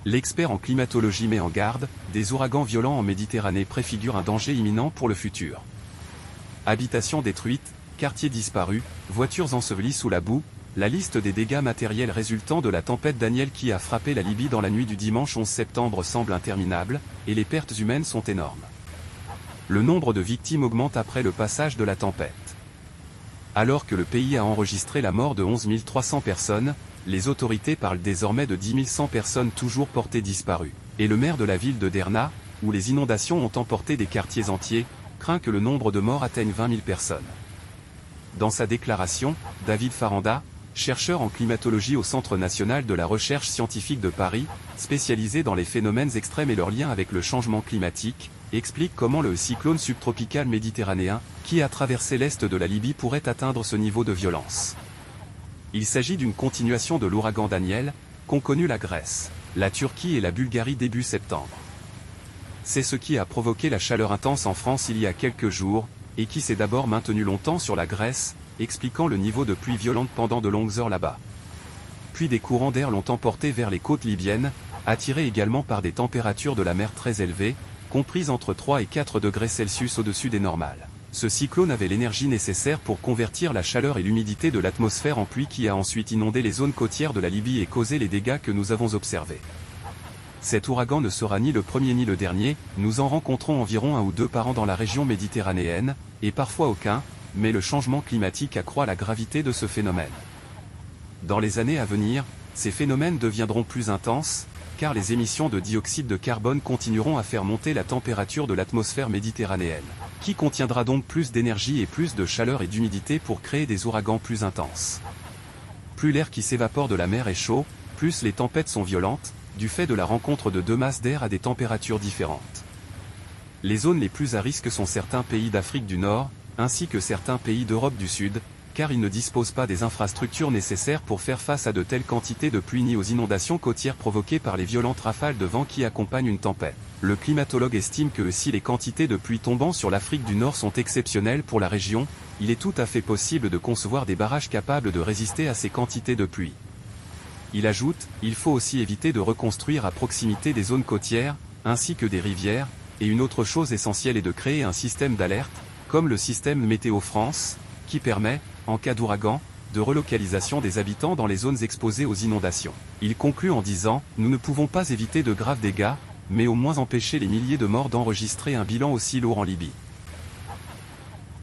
L'expert en climatologie met en garde, des ouragans violents en Méditerranée préfigurent un danger imminent pour le futur. Habitations détruites, quartiers disparus, voitures ensevelies sous la boue, la liste des dégâts matériels résultant de la tempête Daniel qui a frappé la Libye dans la nuit du dimanche 11 septembre semble interminable, et les pertes humaines sont énormes. Le nombre de victimes augmente après le passage de la tempête. Alors que le pays a enregistré la mort de 11 300 personnes, les autorités parlent désormais de 10 100 personnes toujours portées disparues. Et le maire de la ville de Derna, où les inondations ont emporté des quartiers entiers, craint que le nombre de morts atteigne 20 000 personnes. Dans sa déclaration, David Faranda, chercheur en climatologie au Centre national de la recherche scientifique de Paris, spécialisé dans les phénomènes extrêmes et leurs liens avec le changement climatique, explique comment le cyclone subtropical méditerranéen, qui a traversé l'est de la Libye pourrait atteindre ce niveau de violence. Il s'agit d'une continuation de l'ouragan Daniel, qu'ont connu la Grèce, la Turquie et la Bulgarie début septembre. C'est ce qui a provoqué la chaleur intense en France il y a quelques jours, et qui s'est d'abord maintenu longtemps sur la Grèce, expliquant le niveau de pluie violente pendant de longues heures là-bas. Puis des courants d'air l'ont emporté vers les côtes libyennes, attirés également par des températures de la mer très élevées, comprises entre 3 et 4 degrés Celsius au-dessus des normales. Ce cyclone avait l'énergie nécessaire pour convertir la chaleur et l'humidité de l'atmosphère en pluie qui a ensuite inondé les zones côtières de la Libye et causé les dégâts que nous avons observés. Cet ouragan ne sera ni le premier ni le dernier, nous en rencontrons environ 1 ou 2 par an dans la région méditerranéenne, et parfois aucun, mais le changement climatique accroît la gravité de ce phénomène. Dans les années à venir, ces phénomènes deviendront plus intenses, car les émissions de dioxyde de carbone continueront à faire monter la température de l'atmosphère méditerranéenne, qui contiendra donc plus d'énergie et plus de chaleur et d'humidité pour créer des ouragans plus intenses. Plus l'air qui s'évapore de la mer est chaud, plus les tempêtes sont violentes, du fait de la rencontre de 2 masses d'air à des températures différentes. Les zones les plus à risque sont certains pays d'Afrique du Nord, ainsi que certains pays d'Europe du Sud, car ils ne disposent pas des infrastructures nécessaires pour faire face à de telles quantités de pluie ni aux inondations côtières provoquées par les violentes rafales de vent qui accompagnent une tempête. Le climatologue estime que si les quantités de pluie tombant sur l'Afrique du Nord sont exceptionnelles pour la région, il est tout à fait possible de concevoir des barrages capables de résister à ces quantités de pluie. Il ajoute, il faut aussi éviter de reconstruire à proximité des zones côtières, ainsi que des rivières, et une autre chose essentielle est de créer un système d'alerte, comme le système Météo France, qui permet, en cas d'ouragan, de relocalisation des habitants dans les zones exposées aux inondations. Il conclut en disant, nous ne pouvons pas éviter de graves dégâts, mais au moins empêcher les milliers de morts d'enregistrer un bilan aussi lourd en Libye.